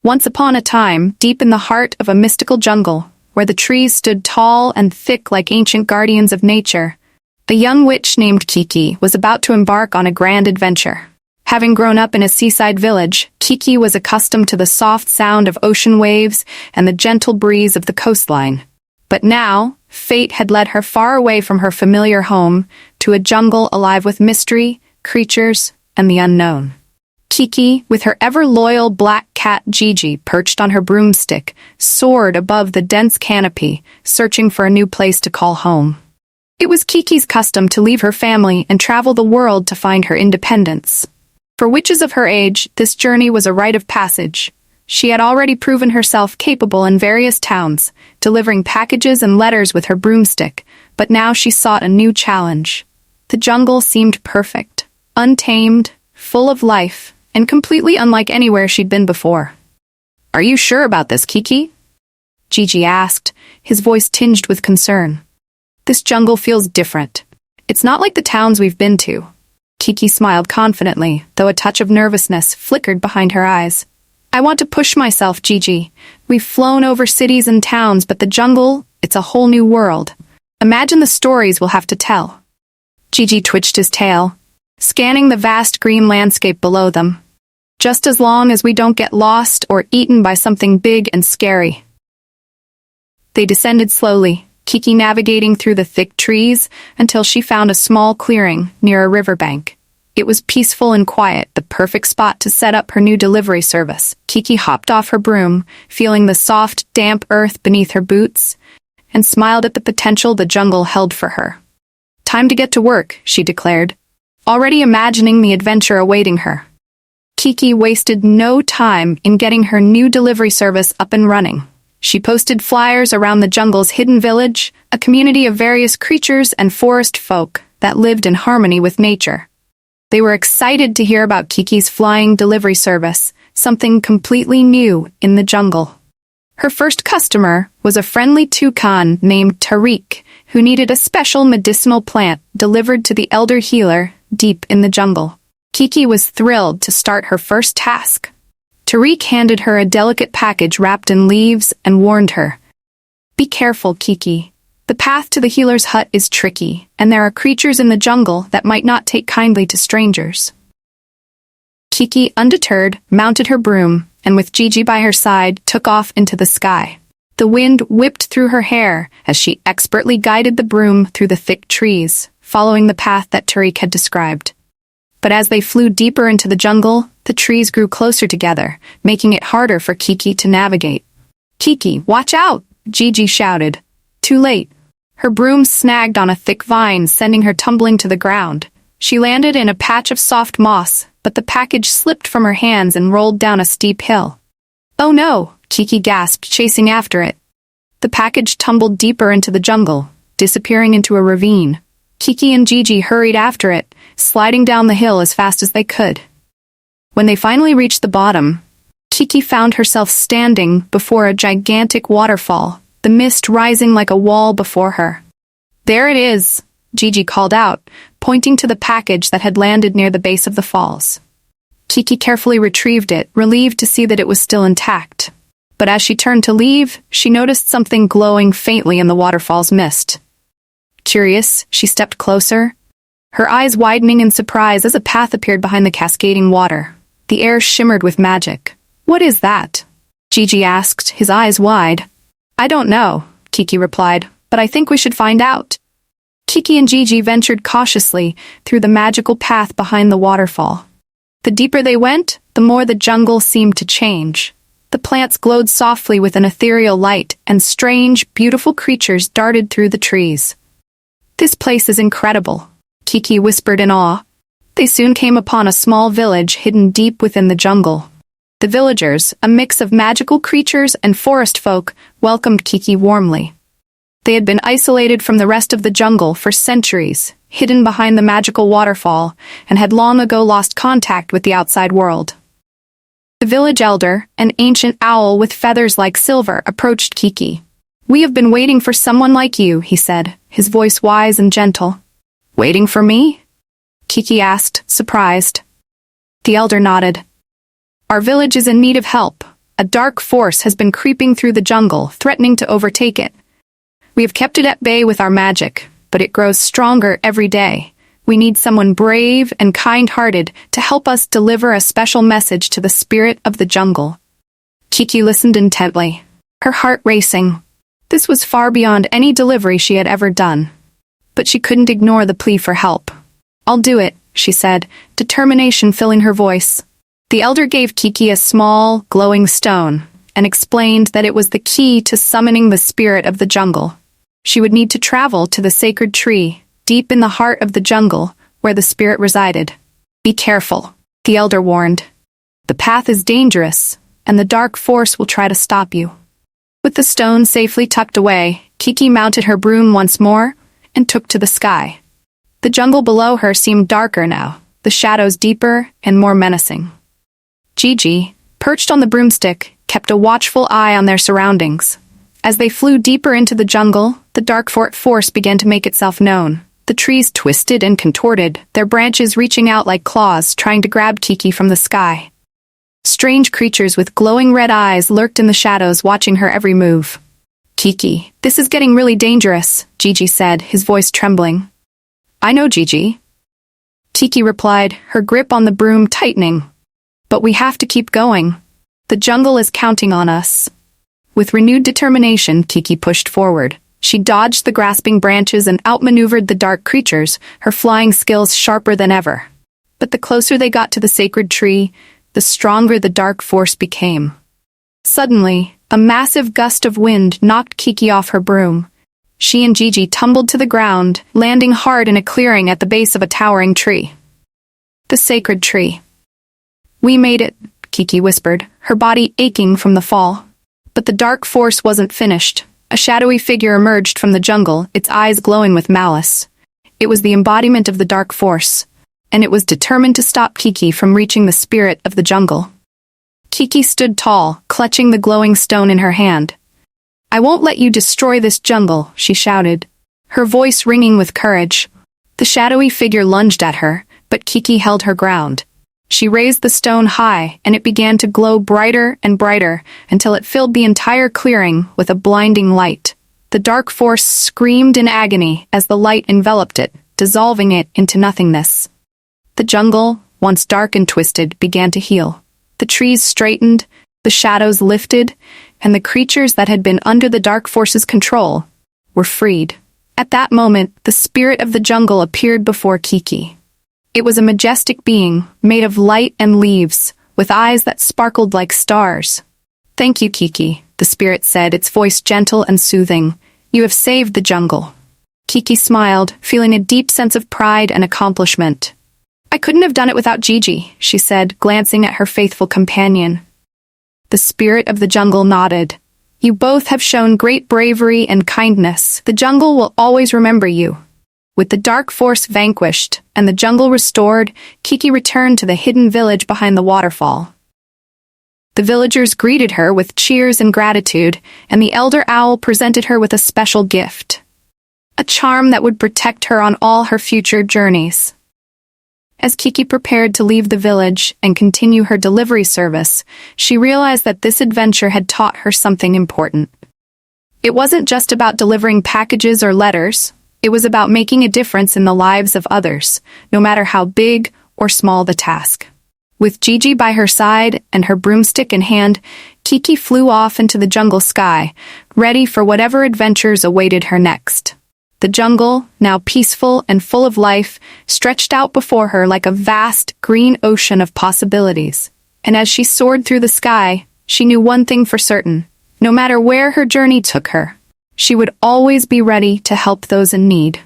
Once upon a time, deep in the heart of a mystical jungle, where the trees stood tall and thick like ancient guardians of nature, a young witch named Kiki was about to embark on a grand adventure. Having grown up in a seaside village, Kiki was accustomed to the soft sound of ocean waves and the gentle breeze of the coastline. But now, fate had led her far away from her familiar home to a jungle alive with mystery, creatures, and the unknown. Kiki, with her ever-loyal black cat Gigi perched on her broomstick, soared above the dense canopy, searching for a new place to call home. It was Kiki's custom to leave her family and travel the world to find her independence. For witches of her age, this journey was a rite of passage. She had already proven herself capable in various towns, delivering packages and letters with her broomstick, but now she sought a new challenge. The jungle seemed perfect, untamed, full of life, and completely unlike anywhere she'd been before. "Are you sure about this, Kiki?" Gigi asked, his voice tinged with concern. "This jungle feels different. It's not like the towns we've been to." Kiki smiled confidently, though a touch of nervousness flickered behind her eyes. "I want to push myself, Gigi. We've flown over cities and towns, but the jungle, it's a whole new world. Imagine the stories we'll have to tell." Gigi twitched his tail, scanning the vast green landscape below them. "Just as long as we don't get lost or eaten by something big and scary." They descended slowly, Kiki navigating through the thick trees until she found a small clearing near a riverbank. It was peaceful and quiet, the perfect spot to set up her new delivery service. Kiki hopped off her broom, feeling the soft, damp earth beneath her boots, and smiled at the potential the jungle held for her. "Time to get to work," she declared, already imagining the adventure awaiting her. Kiki wasted no time in getting her new delivery service up and running. She posted flyers around the jungle's hidden village, a community of various creatures and forest folk that lived in harmony with nature. They were excited to hear about Kiki's flying delivery service, something completely new in the jungle. Her first customer was a friendly toucan named Tariq, who needed a special medicinal plant delivered to the elder healer deep in the jungle. Kiki was thrilled to start her first task. Tariq handed her a delicate package wrapped in leaves and warned her, "Be careful, Kiki. The path to the healer's hut is tricky, and there are creatures in the jungle that might not take kindly to strangers." Kiki, undeterred, mounted her broom, and with Gigi by her side, took off into the sky. The wind whipped through her hair as she expertly guided the broom through the thick trees, following the path that Tariq had described. But as they flew deeper into the jungle, the trees grew closer together, making it harder for Kiki to navigate. "Kiki, watch out!" Gigi shouted. Too late. Her broom snagged on a thick vine, sending her tumbling to the ground. She landed in a patch of soft moss, but the package slipped from her hands and rolled down a steep hill. "Oh no!" Kiki gasped, chasing after it. The package tumbled deeper into the jungle, disappearing into a ravine. Kiki and Gigi hurried after it, sliding down the hill as fast as they could. When they finally reached the bottom, Kiki found herself standing before a gigantic waterfall, the mist rising like a wall before her. "There it is," Gigi called out, pointing to the package that had landed near the base of the falls. Kiki carefully retrieved it, relieved to see that it was still intact. But as she turned to leave, she noticed something glowing faintly in the waterfall's mist. Curious, she stepped closer, her eyes widening in surprise as a path appeared behind the cascading water. The air shimmered with magic. "What is that?" Gigi asked, his eyes wide. "I don't know," Kiki replied, "but I think we should find out." Kiki and Gigi ventured cautiously through the magical path behind the waterfall. The deeper they went, the more the jungle seemed to change. The plants glowed softly with an ethereal light, and strange, beautiful creatures darted through the trees. "This place is incredible," Kiki whispered in awe. They soon came upon a small village hidden deep within the jungle. The villagers, a mix of magical creatures and forest folk, welcomed Kiki warmly. They had been isolated from the rest of the jungle for centuries, hidden behind the magical waterfall, and had long ago lost contact with the outside world. The village elder, an ancient owl with feathers like silver, approached Kiki. "We have been waiting for someone like you," he said, his voice wise and gentle. "Waiting for me?" Kiki asked, surprised. The elder nodded. "Our village is in need of help. A dark force has been creeping through the jungle, threatening to overtake it. We have kept it at bay with our magic, but it grows stronger every day. We need someone brave and kind-hearted to help us deliver a special message to the spirit of the jungle. Kiki listened intently, her heart racing. This was far beyond any delivery she had ever done. But she couldn't ignore the plea for help. "I'll do it," she said, determination filling her voice. The elder gave Kiki a small, glowing stone and explained that it was the key to summoning the spirit of the jungle. She would need to travel to the sacred tree, deep in the heart of the jungle, where the spirit resided. "Be careful," the elder warned. "The path is dangerous, and the dark force will try to stop you." With the stone safely tucked away, Kiki mounted her broom once more and took to the sky. The jungle below her seemed darker now, the shadows deeper and more menacing. Gigi, perched on the broomstick, kept a watchful eye on their surroundings. As they flew deeper into the jungle, the dark force began to make itself known. The trees twisted and contorted, their branches reaching out like claws, trying to grab Kiki from the sky. Strange creatures with glowing red eyes lurked in the shadows, watching her every move. "Kiki, this is getting really dangerous," Gigi said, his voice trembling. "I know, Gigi," Kiki replied, her grip on the broom tightening. "But we have to keep going. The jungle is counting on us." With renewed determination, Kiki pushed forward. She dodged the grasping branches and outmaneuvered the dark creatures, her flying skills sharper than ever. But the closer they got to the sacred tree, the stronger the dark force became. Suddenly, a massive gust of wind knocked Kiki off her broom. She and Gigi tumbled to the ground, landing hard in a clearing at the base of a towering tree. The sacred tree. "We made it," Kiki whispered, her body aching from the fall. But the dark force wasn't finished. A shadowy figure emerged from the jungle, its eyes glowing with malice. It was the embodiment of the dark force, and it was determined to stop Kiki from reaching the spirit of the jungle. Kiki stood tall, clutching the glowing stone in her hand. "I won't let you destroy this jungle," she shouted, her voice ringing with courage. The shadowy figure lunged at her, but Kiki held her ground. She raised the stone high, and it began to glow brighter and brighter until it filled the entire clearing with a blinding light. The dark force screamed in agony as the light enveloped it, dissolving it into nothingness. The jungle, once dark and twisted, began to heal. The trees straightened, the shadows lifted, and the creatures that had been under the dark force's control were freed. At that moment, the spirit of the jungle appeared before Kiki. It was a majestic being, made of light and leaves, with eyes that sparkled like stars. "Thank you, Kiki," the spirit said, its voice gentle and soothing. "You have saved the jungle." Kiki smiled, feeling a deep sense of pride and accomplishment. "I couldn't have done it without Gigi," she said, glancing at her faithful companion. The spirit of the jungle nodded. "You both have shown great bravery and kindness. The jungle will always remember you." With the dark force vanquished and the jungle restored, Kiki returned to the hidden village behind the waterfall. The villagers greeted her with cheers and gratitude, and the elder owl presented her with a special gift, a charm that would protect her on all her future journeys. As Kiki prepared to leave the village and continue her delivery service, she realized that this adventure had taught her something important. It wasn't just about delivering packages or letters. It was about making a difference in the lives of others, no matter how big or small the task. With Gigi by her side and her broomstick in hand, Kiki flew off into the jungle sky, ready for whatever adventures awaited her next. The jungle, now peaceful and full of life, stretched out before her like a vast, green ocean of possibilities. And as she soared through the sky, she knew one thing for certain: no matter where her journey took her, she would always be ready to help those in need.